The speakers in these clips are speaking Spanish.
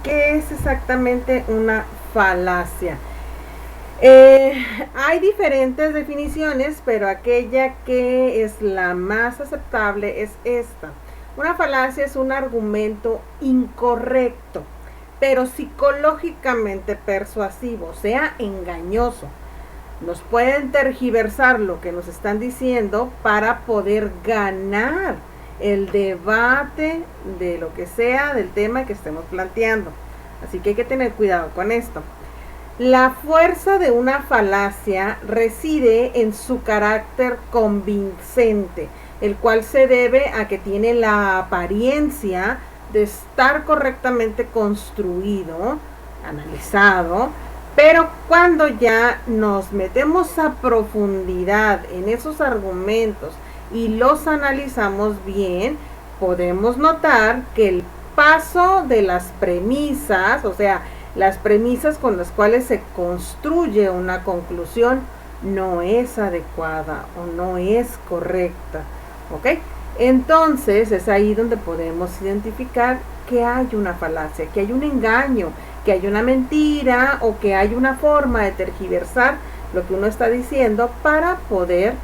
¿Qué es exactamente una falacia? Hay diferentes definiciones, pero aquella que es la más aceptable es esta. Una falacia es un argumento incorrecto, pero psicológicamente persuasivo, o sea, engañoso. Nos pueden tergiversar lo que nos están diciendo para poder ganar el debate de lo que sea del tema que estemos planteando. Así que hay que tener cuidado con esto. La fuerza de una falacia reside en su carácter convincente, el cual se debe a que tiene la apariencia de estar correctamente construido, analizado, pero cuando ya nos metemos a profundidad en esos argumentos y los analizamos bien, podemos notar que el paso de las premisas, o sea, las premisas con las cuales se construye una conclusión, no es adecuada o no es correcta, ¿ok? Entonces es ahí donde podemos identificar que hay una falacia, que hay un engaño, que hay una mentira o que hay una forma de tergiversar lo que uno está diciendo para poder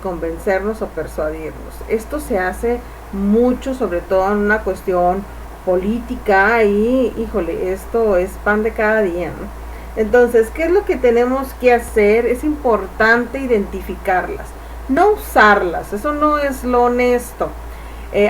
convencernos o persuadirnos. Esto se hace mucho, sobre todo en una cuestión política y, híjole, esto es pan de cada día, ¿no? Entonces, ¿qué es lo que tenemos que hacer? Es importante identificarlas, no usarlas, eso no es lo honesto.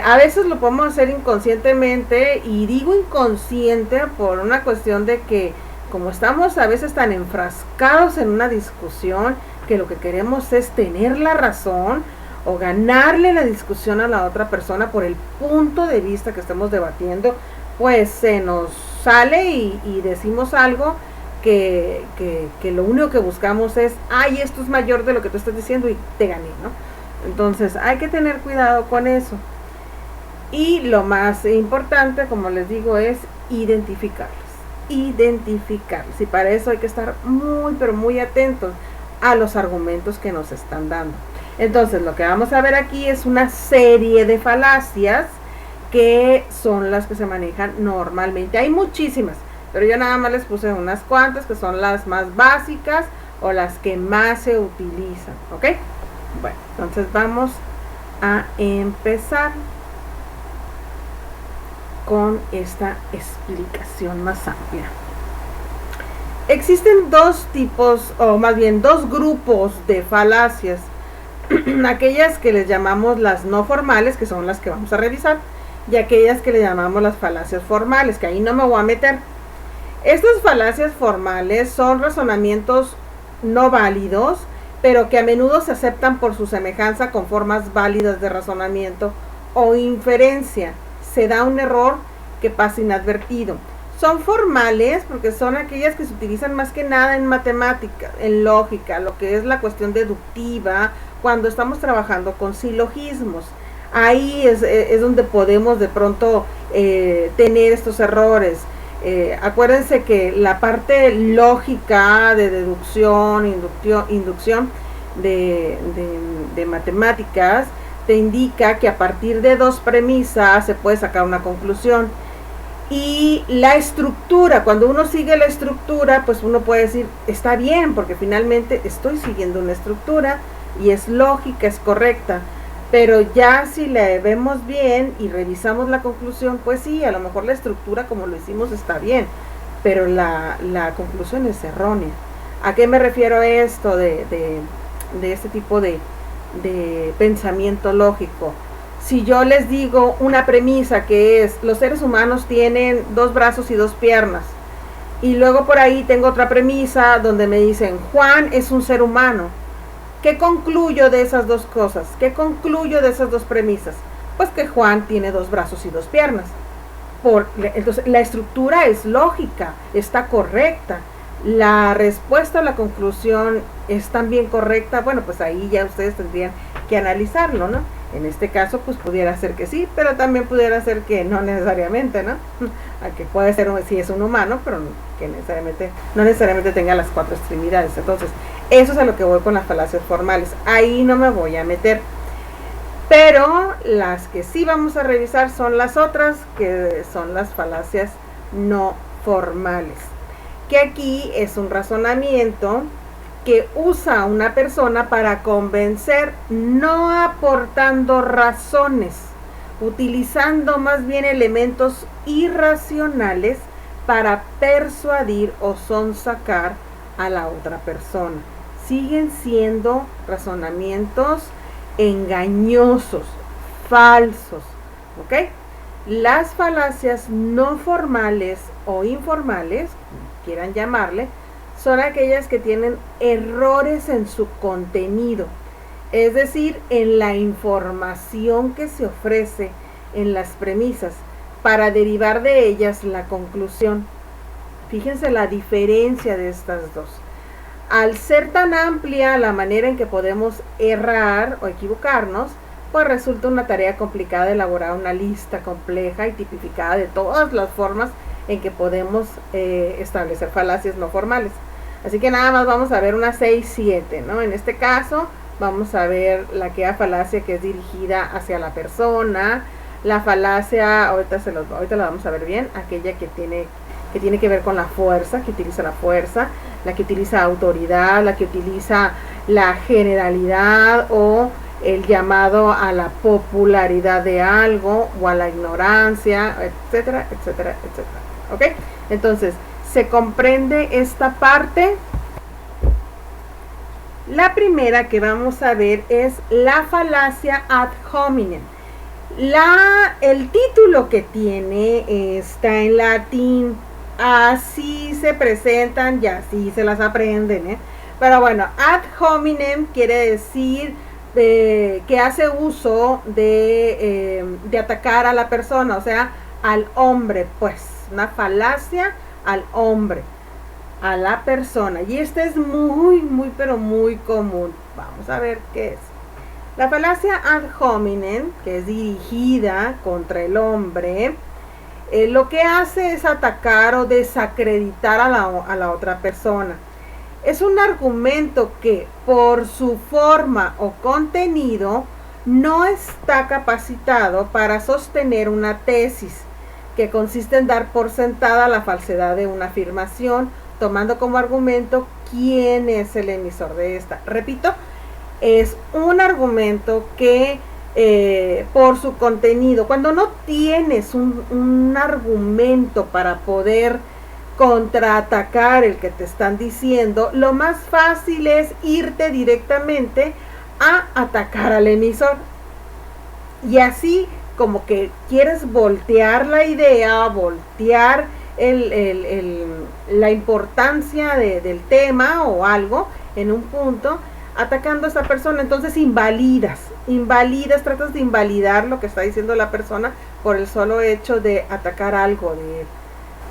A veces lo podemos hacer inconscientemente, y digo inconsciente por una cuestión de que como estamos a veces tan enfrascados en una discusión que lo que queremos es tener la razón o ganarle la discusión a la otra persona por el punto de vista que estamos debatiendo, pues se nos sale y decimos algo que lo único que buscamos es, ay, esto es mayor de lo que tú estás diciendo y te gané, ¿no? Entonces hay que tener cuidado con eso. Y lo más importante, como les digo, es identificarlos. Y para eso hay que estar muy, pero muy atentos a los argumentos que nos están dando. Entonces, lo que vamos a ver aquí es una serie de falacias que son las que se manejan normalmente. Hay muchísimas, pero yo nada más les puse unas cuantas que son las más básicas o las que más se utilizan, ¿ok? Bueno, entonces vamos a empezar con esta explicación más amplia. Existen dos tipos, o más bien dos grupos de falacias. Aquellas que les llamamos las no formales, que son las que vamos a revisar, y aquellas que le llamamos las falacias formales, que ahí no me voy a meter. Estas falacias formales son razonamientos no válidos, pero que a menudo se aceptan por su semejanza con formas válidas de razonamiento o inferencia. Se da un error que pasa inadvertido. Son formales porque son aquellas que se utilizan más que nada en matemática, en lógica, lo que es la cuestión deductiva, cuando estamos trabajando con silogismos. Ahí es donde podemos de pronto tener estos errores. Acuérdense que la parte lógica de deducción, inducción de matemáticas te indica que a partir de dos premisas se puede sacar una conclusión. Y la estructura, cuando uno sigue la estructura, pues uno puede decir, está bien, porque finalmente estoy siguiendo una estructura y es lógica, es correcta. Pero ya si la vemos bien y revisamos la conclusión, pues sí, a lo mejor la estructura como lo hicimos está bien, pero la conclusión es errónea. ¿A qué me refiero esto de este tipo de pensamiento lógico? Si yo les digo una premisa que es, los seres humanos tienen 2 brazos y 2 piernas, y luego por ahí tengo otra premisa donde me dicen, Juan es un ser humano, ¿qué concluyo de esas dos cosas? ¿Qué concluyo de esas dos premisas? Pues que Juan tiene 2 brazos y 2 piernas. Entonces la estructura es lógica, está correcta. La respuesta a la conclusión es también correcta. Bueno, pues ahí ya ustedes tendrían que analizarlo, ¿no? En este caso, pues pudiera ser que sí, pero también pudiera ser que no necesariamente, ¿no? Que puede ser, si es un humano, pero que no necesariamente tenga las 4 extremidades. Entonces, eso es a lo que voy con las falacias formales. Ahí no me voy a meter. Pero las que sí vamos a revisar son las otras, que son las falacias no formales. Que aquí es un razonamiento que usa una persona para convencer, no aportando razones, utilizando más bien elementos irracionales para persuadir o sonsacar a la otra persona. Siguen siendo razonamientos engañosos, falsos, ¿ok? Las falacias no formales o informales, quieran llamarle, son aquellas que tienen errores en su contenido, es decir, en la información que se ofrece en las premisas, para derivar de ellas la conclusión. Fíjense la diferencia de estas dos. Al ser tan amplia la manera en que podemos errar o equivocarnos, pues resulta una tarea complicada elaborar una lista compleja y tipificada de todas las formas en que podemos establecer falacias no formales. Así que nada más vamos a ver unas 6, 7, ¿no? En este caso vamos a ver la queda falacia que es dirigida hacia la persona, la falacia, ahorita la vamos a ver bien, aquella que tiene que ver con la fuerza, que utiliza la fuerza, la que utiliza autoridad, la que utiliza la generalidad o el llamado a la popularidad de algo o a la ignorancia, etcétera, etcétera, etcétera. ¿Ok? Entonces, ¿se comprende esta parte? La primera que vamos a ver es la falacia ad hominem. El título que tiene está en latín, así se presentan y así se las aprenden, ¿eh? Pero bueno, ad hominem quiere decir que hace uso de atacar a la persona, o sea, al hombre, pues, una falacia al hombre, a la persona. Y esta es muy, pero muy común. Vamos a ver qué es. La falacia ad hominem, que es dirigida contra el hombre, lo que hace es atacar o desacreditar a la otra persona. Es un argumento que por su forma o contenido no está capacitado para sostener una tesis, que consiste en dar por sentada la falsedad de una afirmación, tomando como argumento quién es el emisor de esta. Repito, es un argumento que por su contenido, cuando no tienes un argumento para poder contraatacar el que te están diciendo, lo más fácil es irte directamente a atacar al emisor. Y así como que quieres voltear la idea, voltear la importancia del tema o algo en un punto, atacando a esa persona. Entonces invalidas, tratas de invalidar lo que está diciendo la persona por el solo hecho de atacar algo de él,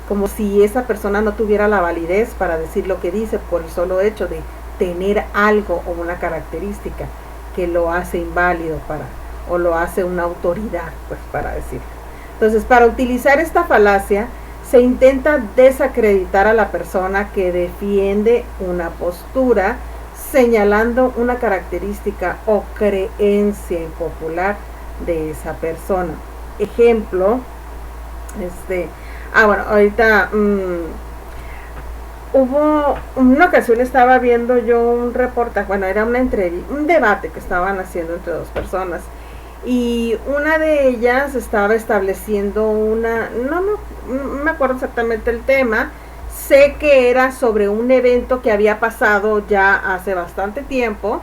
como si esa persona no tuviera la validez para decir lo que dice por el solo hecho de tener algo o una característica que lo hace inválido o lo hace una autoridad, pues, para decirlo. Entonces, para utilizar esta falacia se intenta desacreditar a la persona que defiende una postura, señalando una característica o creencia impopular de esa persona. Ejemplo, bueno, ahorita hubo una ocasión, estaba viendo yo un reportaje, bueno, era una entrevista, un debate que estaban haciendo entre dos personas, y una de ellas estaba estableciendo no me acuerdo exactamente el tema, sé que era sobre un evento que había pasado ya hace bastante tiempo,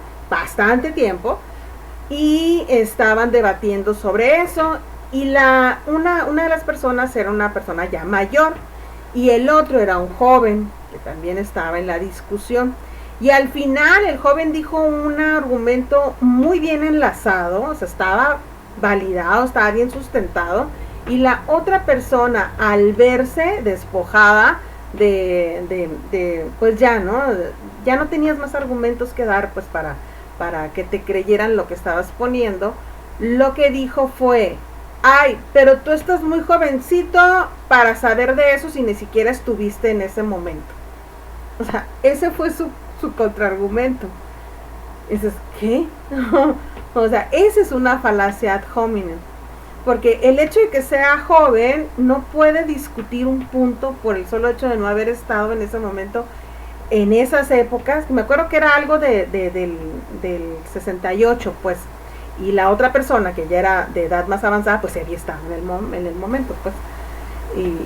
y estaban debatiendo sobre eso, y una de las personas era una persona ya mayor, y el otro era un joven, que también estaba en la discusión. Y al final el joven dijo un argumento muy bien enlazado, o sea, estaba validado, estaba bien sustentado, y la otra persona, al verse despojada pues ya no tenías más argumentos que dar, pues, para que te creyeran lo que estabas poniendo, lo que dijo fue: ay, pero tú estás muy jovencito para saber de eso si ni siquiera estuviste en ese momento. O sea, ese fue su contraargumento. Dices, ¿qué? O sea, esa es una falacia ad hominem. porque el hecho de que sea joven no puede discutir un punto por el solo hecho de no haber estado en ese momento, en esas épocas. Me acuerdo que era algo del 68, pues, y la otra persona que ya era de edad más avanzada, pues había estado en el momento, pues.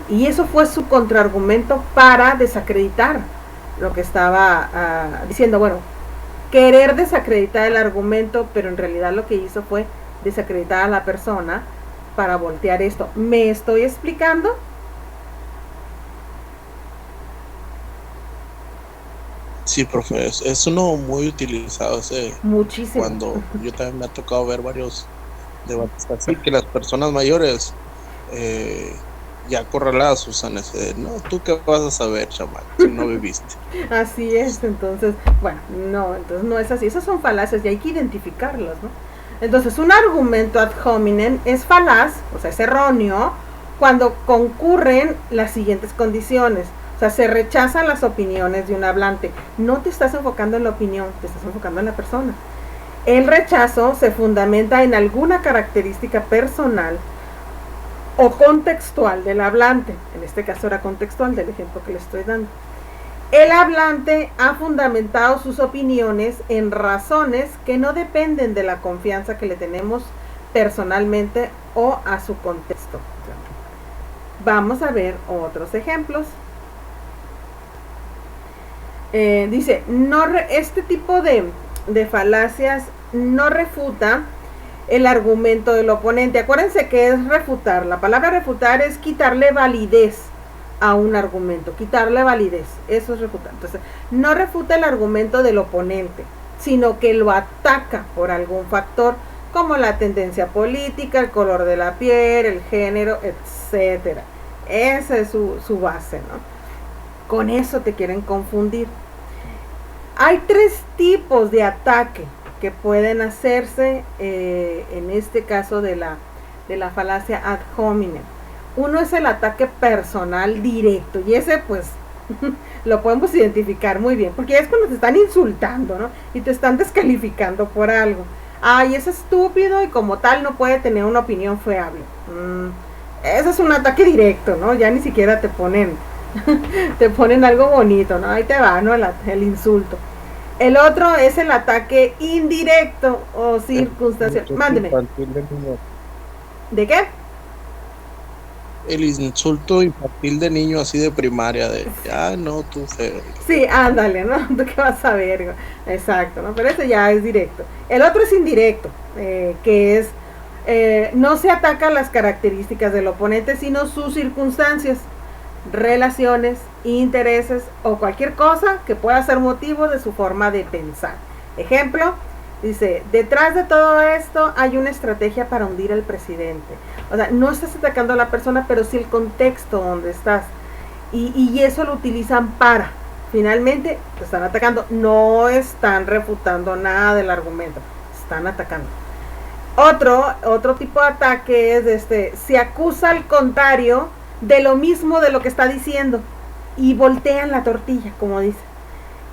Y eso fue su contraargumento para desacreditar lo que estaba diciendo. Bueno, querer desacreditar el argumento, pero en realidad lo que hizo fue desacreditar a la persona para voltear esto. ¿Me estoy explicando? Sí, profe, es uno muy utilizado ese. Muchísimo. Cuando yo también me ha tocado ver varios debates así, que las personas mayores ya acorraladas usan ese, no, tú qué vas a saber, chaval, si no viviste. Así es, entonces, bueno, no, entonces no es así. Esas son falacias y hay que identificarlas, ¿no? Entonces, un argumento ad hominem es falaz, o sea, es erróneo, cuando concurren las siguientes condiciones. O sea, se rechazan las opiniones de un hablante. No te estás enfocando en la opinión, te estás enfocando en la persona. El rechazo se fundamenta en alguna característica personal o contextual del hablante. En este caso era contextual del ejemplo que le estoy dando. El hablante ha fundamentado sus opiniones en razones que no dependen de la confianza que le tenemos personalmente o a su contexto. Vamos a ver otros ejemplos. Dice, este tipo de falacias no refuta el argumento del oponente. Acuérdense que es refutar. La palabra refutar es quitarle validez a un argumento, quitarle validez, eso es refutar. Entonces, no refuta el argumento del oponente, sino que lo ataca por algún factor, como la tendencia política, el color de la piel, el género, etcétera. Esa es su base, ¿no? Con eso te quieren confundir. Hay 3 tipos de ataque que pueden hacerse en este caso de la falacia ad hominem. Uno es el ataque personal directo, y ese pues lo podemos identificar muy bien, porque es cuando te están insultando, ¿no? Y te están descalificando por algo. Ay, es estúpido y como tal no puede tener una opinión fiable. Ese es un ataque directo, ¿no? Ya ni siquiera te ponen te ponen algo bonito, ¿no? Ahí te va, ¿no? El insulto. El otro es el ataque indirecto o circunstancial. Mándeme. ¿De qué? El insulto infantil de niño así de primaria, de, no, tú feo. Sí, ándale, ¿no? ¿Tú qué vas a ver? Exacto, ¿no? Pero ese ya es directo. El otro es indirecto, que es, no se atacan las características del oponente, sino sus circunstancias, relaciones, intereses o cualquier cosa que pueda ser motivo de su forma de pensar. Ejemplo, dice, detrás de todo esto hay una estrategia para hundir al presidente. O sea, no estás atacando a la persona, pero sí el contexto donde estás. Y eso lo utilizan para, finalmente, te están atacando. No están refutando nada del argumento, están atacando. Otro tipo de ataque es se acusa al contrario de lo mismo de lo que está diciendo y voltean la tortilla, como dice.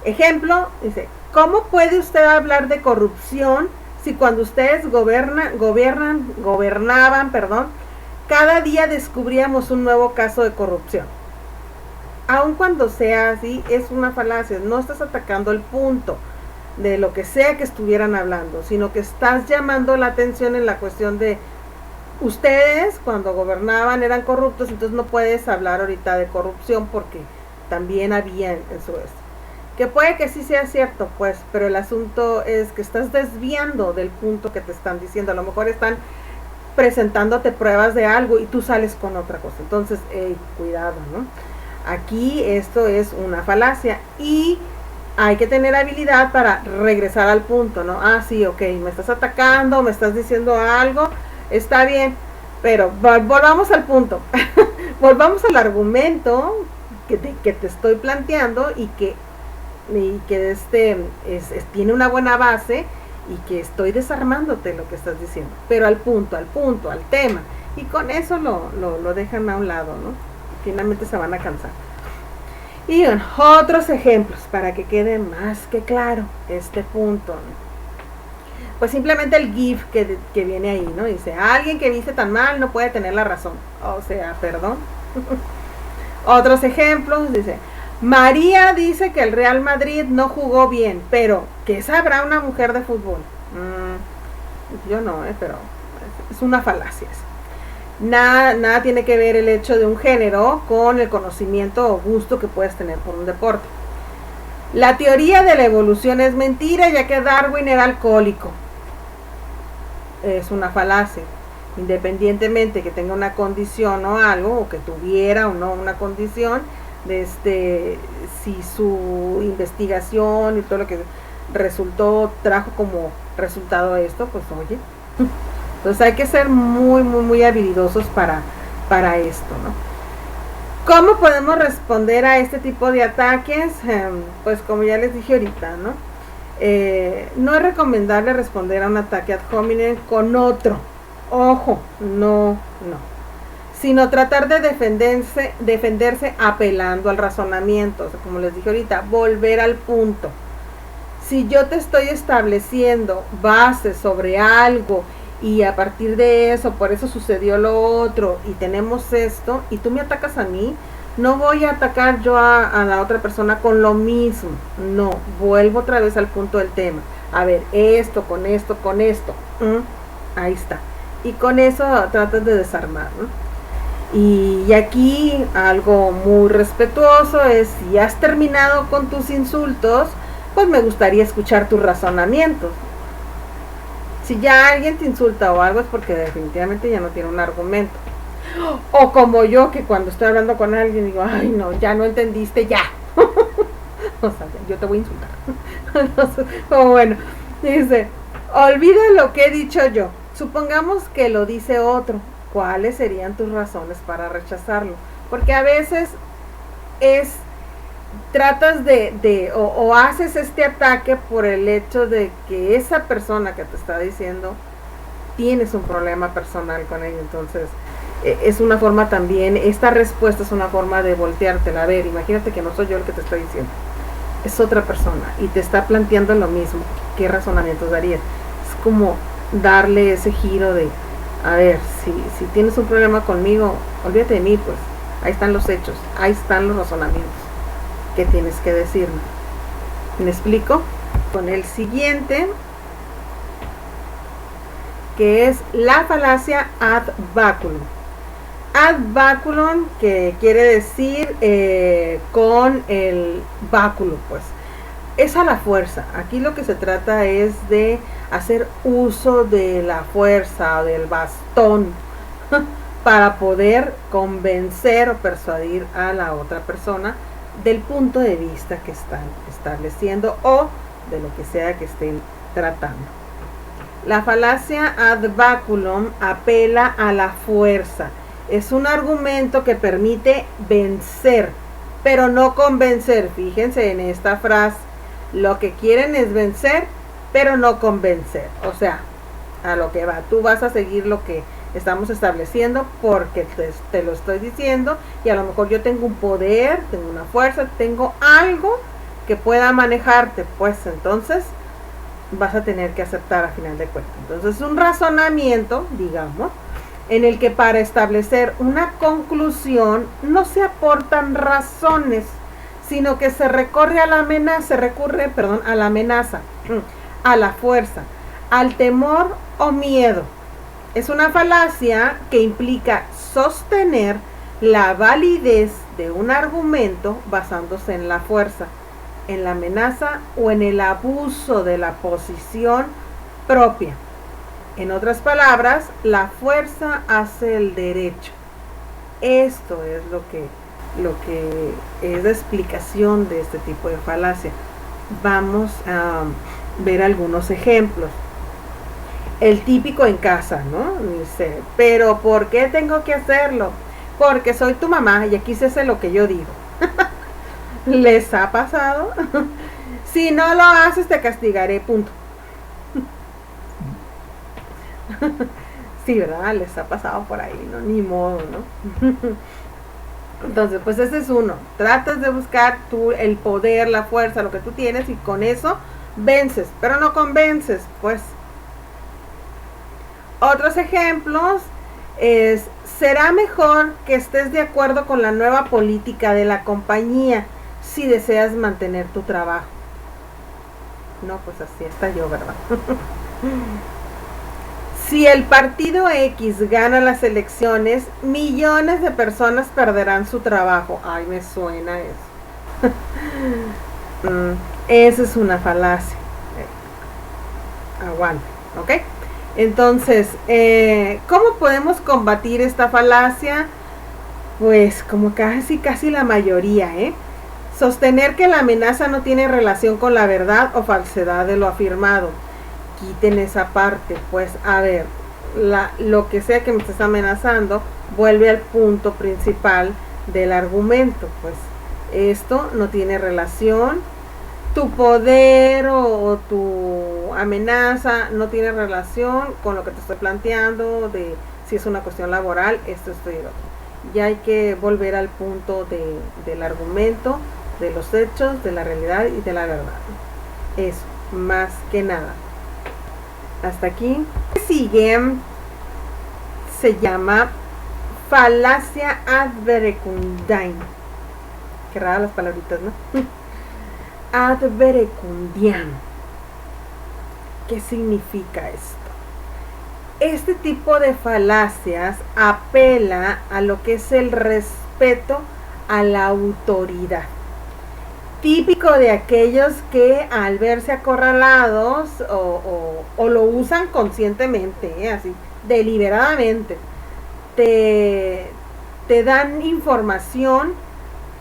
Ejemplo, dice, ¿cómo puede usted hablar de corrupción si cuando ustedes gobernaban, cada día descubríamos un nuevo caso de corrupción? Aun cuando sea así, es una falacia. No estás atacando el punto de lo que sea que estuvieran hablando, sino que estás llamando la atención en la cuestión de ustedes cuando gobernaban eran corruptos, entonces no puedes hablar ahorita de corrupción porque también había en su esto. Que puede que sí sea cierto, pues, pero el asunto es que estás desviando del punto que te están diciendo. A lo mejor están presentándote pruebas de algo y tú sales con otra cosa. Entonces, cuidado, ¿no? Aquí esto es una falacia y hay que tener habilidad para regresar al punto, ¿no? Ah, sí, ok, me estás atacando, me estás diciendo algo, está bien, pero volvamos al punto. Volvamos al argumento que te estoy planteando y que tiene una buena base y que estoy desarmándote lo que estás diciendo, pero al punto, al tema, y con eso lo dejan a un lado, ¿no? Finalmente se van a cansar. Y bueno, otros ejemplos para que quede más que claro este punto. pues simplemente el GIF que viene ahí, ¿no? Dice, alguien que viste tan mal no puede tener la razón. O sea, perdón. Otros ejemplos, dice, María dice que el Real Madrid no jugó bien, pero ¿qué sabrá una mujer de fútbol? Yo no, pero es una falacia. Nada tiene que ver el hecho de un género con el conocimiento o gusto que puedes tener por un deporte. La teoría de la evolución es mentira, ya que Darwin era alcohólico. Es una falacia. Independientemente que tenga una condición o algo, o que tuviera o no una condición, si su investigación y todo lo que trajo como resultado esto, pues oye. Entonces hay que ser muy, muy, muy habilidosos para esto, ¿no? ¿Cómo podemos responder a este tipo de ataques? Pues como ya les dije ahorita, ¿no? No es recomendable responder a un ataque ad hominem con otro. Ojo, no. Sino tratar de defenderse apelando al razonamiento. O sea, como les dije ahorita, volver al punto. Si yo te estoy estableciendo bases sobre algo y a partir de eso, por eso sucedió lo otro y tenemos esto, y tú me atacas a mí, no voy a atacar yo a la otra persona con lo mismo. No, vuelvo otra vez al punto del tema. A ver, esto, con esto. Ahí está. Y con eso tratas de desarmar, ¿no? Y aquí algo muy respetuoso es, si has terminado con tus insultos, pues me gustaría escuchar tus razonamientos. Si ya alguien te insulta o algo es porque definitivamente ya no tiene un argumento. O como yo, que cuando estoy hablando con alguien digo, ay no, ya no entendiste, ya. O sea, yo te voy a insultar. Entonces, como bueno, dice, olvida lo que he dicho yo. Supongamos que lo dice otro. ¿Cuáles serían tus razones para rechazarlo? Porque a veces tratas o haces este ataque por el hecho de que esa persona que te está diciendo tienes un problema personal con ella. Entonces es una forma también, esta respuesta es una forma de volteártela. A ver, imagínate que no soy yo el que te estoy diciendo, es otra persona y te está planteando lo mismo. ¿Qué razonamientos darías? Es como darle ese giro de, a ver, si tienes un problema conmigo, olvídate de mí, pues ahí están los hechos, ahí están los razonamientos que tienes que decirme. ¿Me explico? Con el siguiente, que es la falacia ad baculum. Ad baculum, que quiere decir con el báculo, pues es a la fuerza. Aquí lo que se trata es de hacer uso de la fuerza o del bastón para poder convencer o persuadir a la otra persona del punto de vista que están estableciendo o de lo que sea que estén tratando. La falacia ad baculum apela a la fuerza. Es un argumento que permite vencer, pero no convencer. Fíjense en esta frase. Lo que quieren es vencer, pero no convencer. O sea, a lo que va. Tú vas a seguir lo que estamos estableciendo porque te lo estoy diciendo, y a lo mejor yo tengo un poder, tengo una fuerza, tengo algo que pueda manejarte, pues entonces vas a tener que aceptar a final de cuentas. Entonces es un razonamiento, digamos, en el que para establecer una conclusión no se aportan razones, sino que se recurre a la amenaza, a la fuerza, al temor o miedo. Es una falacia que implica sostener la validez de un argumento basándose en la fuerza, en la amenaza o en el abuso de la posición propia. En otras palabras, la fuerza hace el derecho. Esto es lo que es la explicación de este tipo de falacia. Vamos a ver algunos ejemplos. El típico en casa, ¿no? Dice, pero ¿por qué tengo que hacerlo? Porque soy tu mamá y aquí se hace lo que yo digo. ¿Les ha pasado? Si no lo haces te castigaré, punto. Sí, ¿verdad? Les ha pasado por ahí, ¿no? Ni modo, ¿no? Entonces, pues ese es uno. Tratas de buscar tú el poder, la fuerza, lo que tú tienes, y con eso vences, pero no convences, pues Otros ejemplos es, será mejor que estés de acuerdo con la nueva política de la compañía si deseas mantener tu trabajo. No, pues así está yo, ¿verdad? Si el partido X gana las elecciones, millones de personas perderán su trabajo. Ay, me suena eso. Esa es una falacia. Aguanta, ¿ok? Entonces, ¿cómo podemos combatir esta falacia? Pues como casi la mayoría, sostener que la amenaza no tiene relación con la verdad o falsedad de lo afirmado. Quiten esa parte, pues a ver, lo que sea que me estés amenazando, vuelve al punto principal del argumento, pues esto no tiene relación, tu poder o tu amenaza no tiene relación con lo que te estoy planteando, de si es una cuestión laboral, esto y lo otro. Ya hay que volver al punto del argumento, de los hechos, de la realidad y de la verdad. Eso, más que nada. Hasta aquí. Sigue, se llama falacia ad verecundiam. Qué raras las palabritas, ¿no? Ad verecundiam. ¿Qué significa esto? Este tipo de falacias apela a lo que es el respeto a la autoridad. Típico de aquellos que al verse acorralados o lo usan conscientemente, así, deliberadamente, te dan información,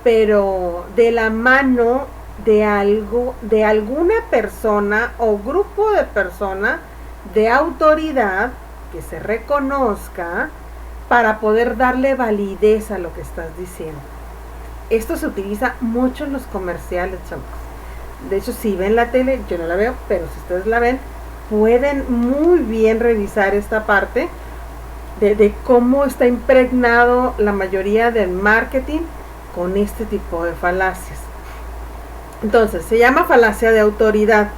pero de la mano de alguna persona o grupo de personas de autoridad que se reconozca para poder darle validez a lo que estás diciendo. Esto se utiliza mucho en los comerciales, chavos. De hecho, si ven la tele, yo no la veo, pero si ustedes la ven, pueden muy bien revisar esta parte de cómo está impregnado la mayoría del marketing con este tipo de falacias. Entonces, se llama falacia de autoridad.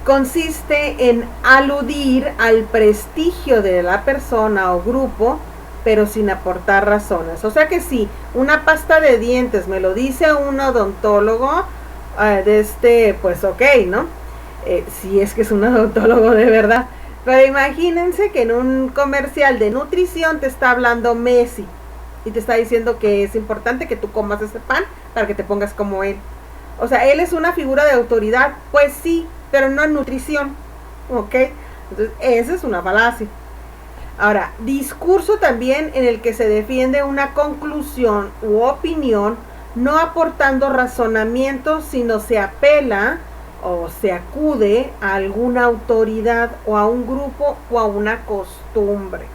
Consiste en aludir al prestigio de la persona o grupo, pero sin aportar razones. O sea que si una pasta de dientes me lo dice un odontólogo, pues ok, ¿no? Si es que es un odontólogo de verdad. Pero imagínense que en un comercial de nutrición te está hablando Messi y te está diciendo que es importante que tú comas ese pan para que te pongas como él. O sea, él es una figura de autoridad, pues sí, pero no en nutrición, ¿ok? Entonces, esa es una falacia. Ahora, discurso también en el que se defiende una conclusión u opinión, no aportando razonamiento, sino se apela o se acude a alguna autoridad o a un grupo o a una costumbre.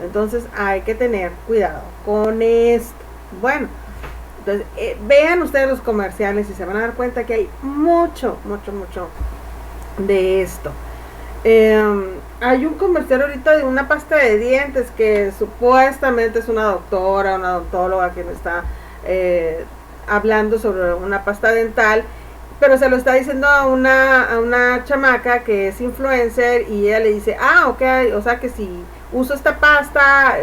Entonces hay que tener cuidado con esto. Bueno, entonces vean ustedes los comerciales y se van a dar cuenta que hay mucho de esto. Hay un comercial ahorita de una pasta de dientes que supuestamente es una doctora, una odontóloga que me está hablando sobre una pasta dental, pero se lo está diciendo a una chamaca que es influencer y ella le dice, ok, o sea que si uso esta pasta,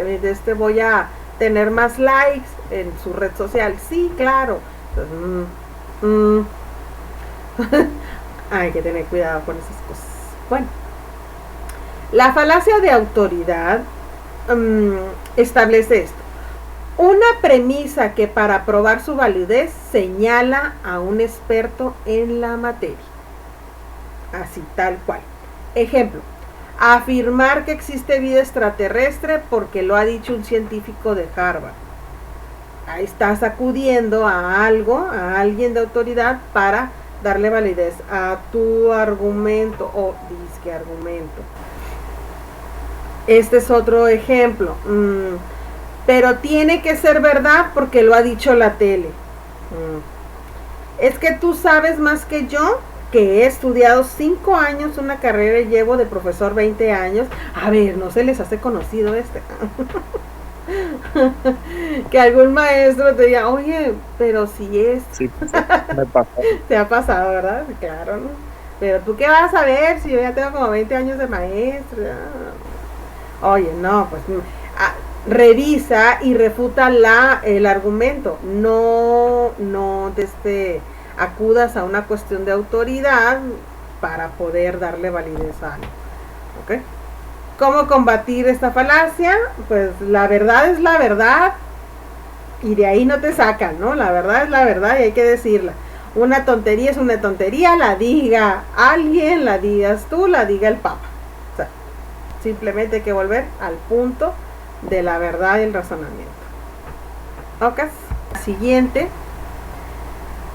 voy a tener más likes en su red social. Sí, claro. Entonces, hay que tener cuidado con esas cosas. Bueno, la falacia de autoridad establece esto. Una premisa que para probar su validez señala a un experto en la materia. Así, tal cual. Ejemplo, afirmar que existe vida extraterrestre porque lo ha dicho un científico de Harvard. Ahí estás acudiendo a alguien de autoridad para darle validez a tu argumento o disque argumento. Este es otro ejemplo. Pero tiene que ser verdad porque lo ha dicho la tele. Es que tú sabes más que yo, que he estudiado 5 años una carrera y llevo de profesor 20 años. A ver, ¿no se les hace conocido este? Que algún maestro te diga, oye, pero si es... Sí, me pasa. Te ha pasado, ¿verdad? Claro, ¿no? Pero tú qué vas a ver si yo ya tengo como 20 años de maestro. Oye, no, pues revisa y refuta el argumento. No acudas a una cuestión de autoridad para poder darle validez a algo. ¿Ok? ¿Cómo combatir esta falacia? Pues la verdad es la verdad y de ahí no te sacan, ¿no? La verdad es la verdad y hay que decirla. Una tontería es una tontería, la diga alguien, la digas tú, la diga el Papa. O sea, simplemente hay que volver al punto de la verdad y el razonamiento. Ok. Siguiente,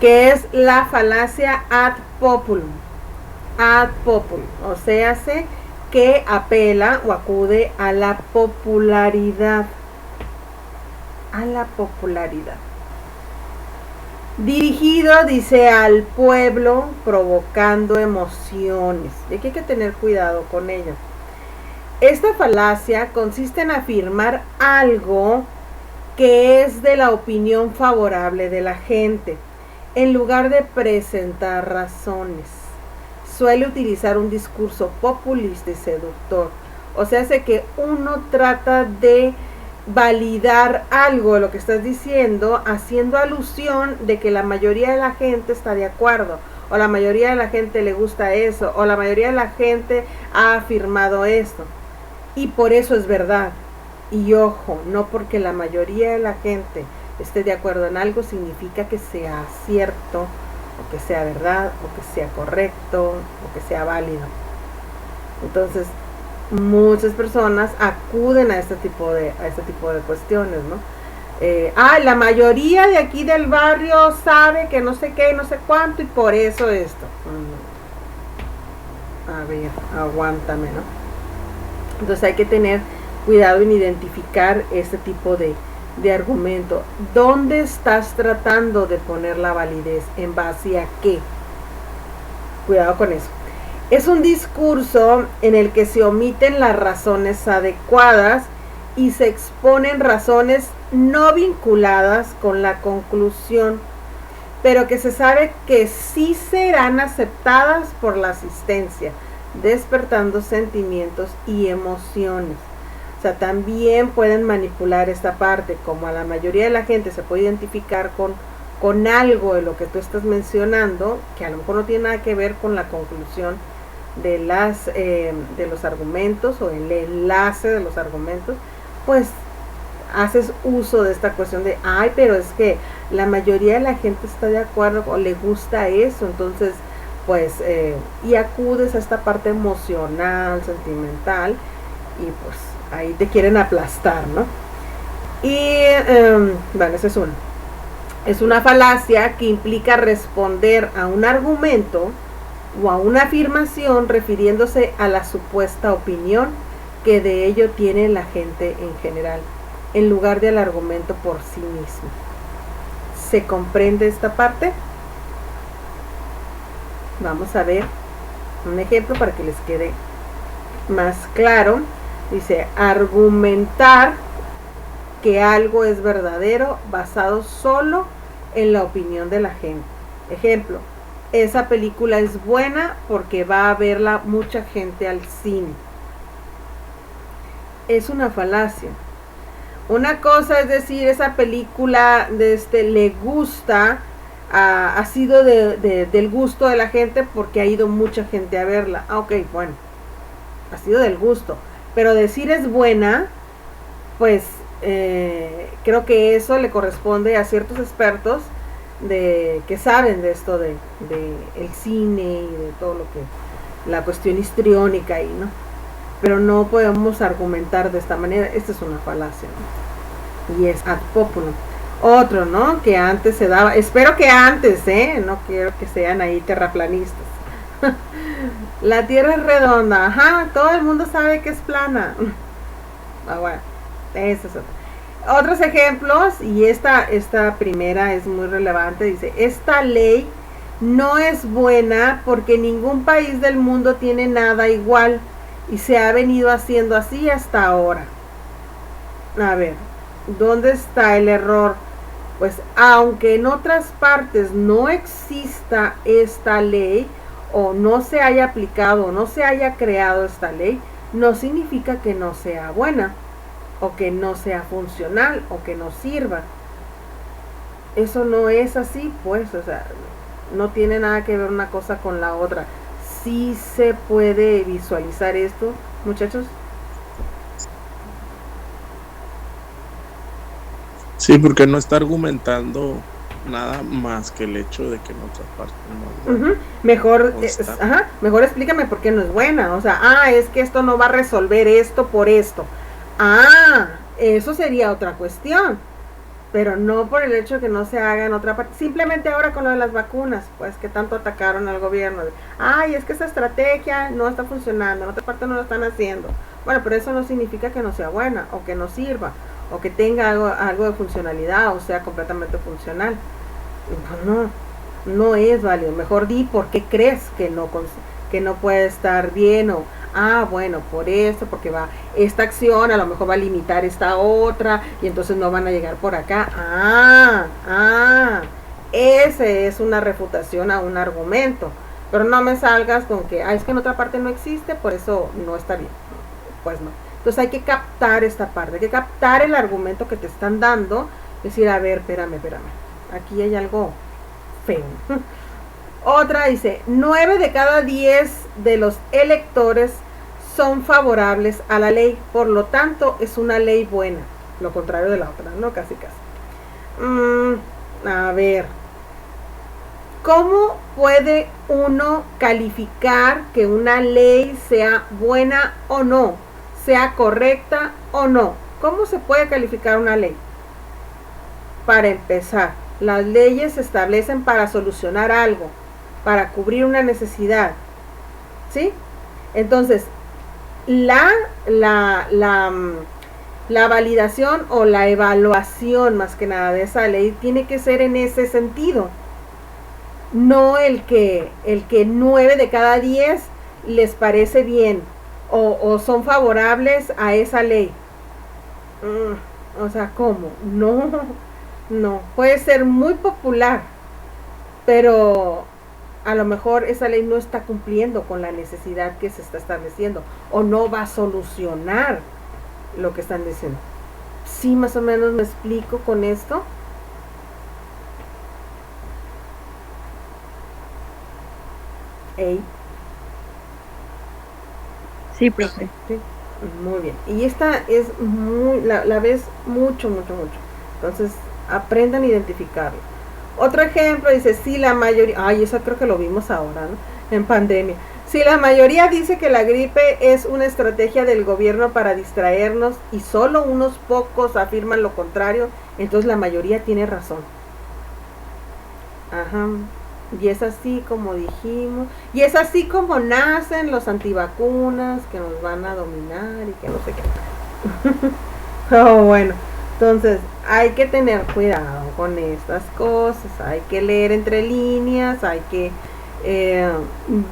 que es la falacia ad populum. Ad populum, o sea, que apela o acude a la popularidad. A la popularidad. Dirigido, dice, al pueblo, provocando emociones. Y aquí hay que tener cuidado con ello. Esta falacia consiste en afirmar algo que es de la opinión favorable de la gente, en lugar de presentar razones. Suele utilizar un discurso populista y seductor. O sea, hace que uno trata de validar algo de lo que estás diciendo, haciendo alusión de que la mayoría de la gente está de acuerdo, o la mayoría de la gente le gusta eso, o la mayoría de la gente ha afirmado esto, y por eso es verdad. Y ojo, no porque la mayoría de la gente esté de acuerdo en algo significa que sea cierto, o que sea verdad, o que sea correcto, o que sea válido. Entonces, muchas personas acuden a este tipo de cuestiones, ¿no? La mayoría de aquí del barrio sabe que no sé qué, no sé cuánto, y por eso esto. A ver, aguántame, ¿no? Entonces hay que tener cuidado en identificar este tipo de argumento. ¿Dónde estás tratando de poner la validez? ¿En base a qué? Cuidado con eso. Es un discurso en el que se omiten las razones adecuadas y se exponen razones no vinculadas con la conclusión, pero que se sabe que sí serán aceptadas por la asistencia, despertando sentimientos y emociones. O sea, también pueden manipular esta parte, como a la mayoría de la gente se puede identificar con algo de lo que tú estás mencionando, que a lo mejor no tiene nada que ver con la conclusión de los argumentos o el enlace de los argumentos, pues haces uso de esta cuestión de, pero es que la mayoría de la gente está de acuerdo o le gusta eso, entonces pues y acudes a esta parte emocional, sentimental, y pues ahí te quieren aplastar, ¿no? Y bueno, esa es una falacia que implica responder a un argumento o a una afirmación refiriéndose a la supuesta opinión que de ello tiene la gente en general, en lugar del argumento por sí mismo. ¿Se comprende esta parte? Vamos a ver un ejemplo para que les quede más claro. Dice, argumentar que algo es verdadero basado solo en la opinión de la gente. Ejemplo, esa película es buena porque va a verla mucha gente al cine. Es una falacia. Una cosa es decir, esa película le gusta, ha sido del gusto de la gente porque ha ido mucha gente a verla. Ok, bueno, ha sido del gusto. Pero decir es buena, pues creo que eso le corresponde a ciertos expertos que saben de esto de el cine y de todo lo que la cuestión histriónica ahí, ¿no? Pero no podemos argumentar de esta manera. Esta es una falacia, ¿no? Y es ad populum. Otro, ¿no? Que antes se daba, espero que antes, no quiero que sean ahí terraplanistas. La Tierra es redonda, ajá, todo el mundo sabe que es plana. Bueno, eso es otro. Otros ejemplos, y esta primera es muy relevante, dice, esta ley no es buena porque ningún país del mundo tiene nada igual y se ha venido haciendo así hasta ahora. A ver, ¿dónde está el error? Pues aunque en otras partes no exista esta ley o no se haya aplicado o no se haya creado esta ley, no significa que no sea buena, o que no sea funcional, o que no sirva. Eso no es así, pues, o sea, no tiene nada que ver una cosa con la otra. Sí se puede visualizar esto, muchachos. Sí, porque no está argumentando nada más que el hecho de que en otra parte no es buena. Mejor explícame por qué no es buena. O sea, es que esto no va a resolver esto por esto. Eso sería otra cuestión. Pero no por el hecho de que no se haga en otra parte. Simplemente ahora con lo de las vacunas, pues que tanto atacaron al gobierno. Es que esa estrategia no está funcionando, en otra parte no lo están haciendo. Bueno, pero eso no significa que no sea buena, o que no sirva, o que tenga algo de funcionalidad, o sea completamente funcional. Pues no es válido. Mejor di por qué crees que no puede estar bien, o bueno, por eso, porque esta acción a lo mejor va a limitar esta otra y entonces no van a llegar por acá. Ese es una refutación a un argumento. Pero no me salgas con que es que en otra parte no existe, por eso no está bien. Pues no. Entonces hay que captar esta parte, hay que captar el argumento que te están dando, decir, a ver, espérame, aquí hay algo feo. Otra dice, 9 de cada 10 de los electores son favorables a la ley, por lo tanto es una ley buena. Lo contrario de la otra, ¿no? Casi. A ver, ¿cómo puede uno calificar que una ley sea buena o no? Sea correcta o no. ¿Cómo se puede calificar una ley? Para empezar, las leyes se establecen para solucionar algo, para cubrir una necesidad, ¿sí? Entonces, la validación o la evaluación, más que nada, de esa ley tiene que ser en ese sentido. No el que 9 de cada 10 les parece bien o son favorables a esa ley. O sea, ¿cómo? No, puede ser muy popular, pero a lo mejor esa ley no está cumpliendo con la necesidad que se está estableciendo, o no va a solucionar lo que están diciendo. ¿Sí más o menos me explico con esto? Sí, profe. Sí, muy bien. Y esta es la ves mucho. Entonces, aprendan a identificarlo. Otro ejemplo dice, si la mayoría, eso creo que lo vimos ahora, ¿no? En pandemia. Si la mayoría dice que la gripe es una estrategia del gobierno para distraernos y solo unos pocos afirman lo contrario, entonces la mayoría tiene razón. Y es así como dijimos, y es así como nacen los antivacunas que nos van a dominar y que no sé qué. Bueno, entonces hay que tener cuidado con estas cosas, hay que leer entre líneas, hay que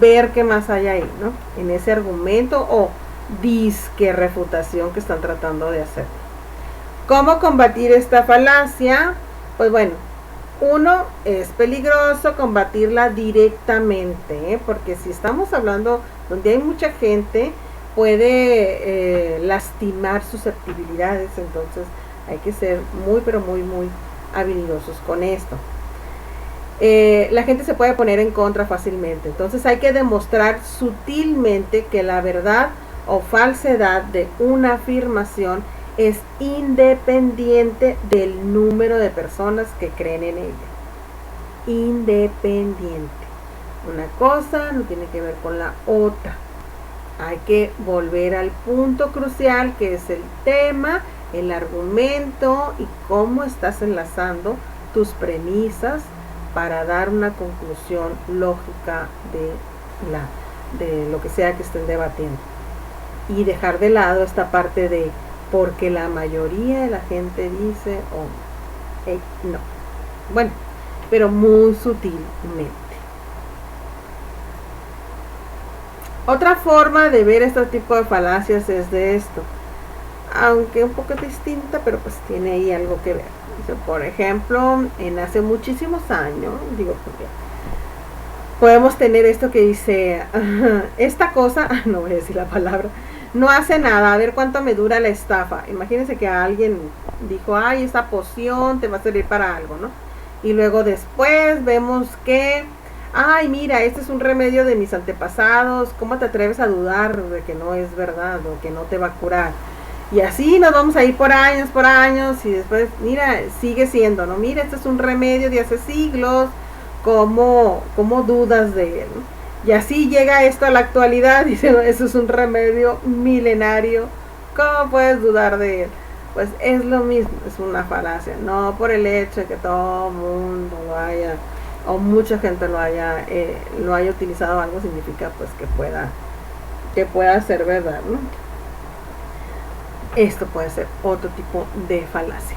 ver qué más hay ahí, ¿no? En ese argumento o disque refutación que están tratando de hacer. ¿Cómo combatir esta falacia? Pues bueno, uno, es peligroso combatirla directamente, porque si estamos hablando donde hay mucha gente, puede lastimar susceptibilidades, entonces hay que ser muy habilidosos con esto. La gente se puede poner en contra fácilmente, entonces hay que demostrar sutilmente que la verdad o falsedad de una afirmación es independiente del número de personas que creen en ella. Independiente. Una cosa no tiene que ver con la otra. Hay que volver al punto crucial, que es el tema, el argumento y cómo estás enlazando tus premisas para dar una conclusión lógica de lo que sea que estén debatiendo. Y dejar de lado esta parte de porque la mayoría de la gente dice no. Bueno, pero muy sutilmente. Otra forma de ver este tipo de falacias es de esto, aunque un poco distinta, pero pues tiene ahí algo que ver. Dice, por ejemplo, en hace muchísimos años, porque podemos tener esto que dice, esta cosa, no voy a decir la palabra, no hace nada, a ver cuánto me dura la estafa. Imagínense que alguien dijo, ay, esta poción te va a servir para algo, ¿no? Y luego después vemos que, ay, mira, este es un remedio de mis antepasados, ¿cómo te atreves a dudar de que no es verdad o que no te va a curar? Y así nos vamos a ir por años, y después, mira, sigue siendo, ¿no? Mira, este es un remedio de hace siglos, ¿cómo dudas de él? ¿No? Y así llega esto a la actualidad, dice, eso es un remedio milenario, ¿cómo puedes dudar de él? Pues es lo mismo, es una falacia, no por el hecho de que todo el mundo lo haya, o mucha gente lo haya utilizado algo, significa pues que pueda ser verdad, ¿no? Esto puede ser otro tipo de falacia.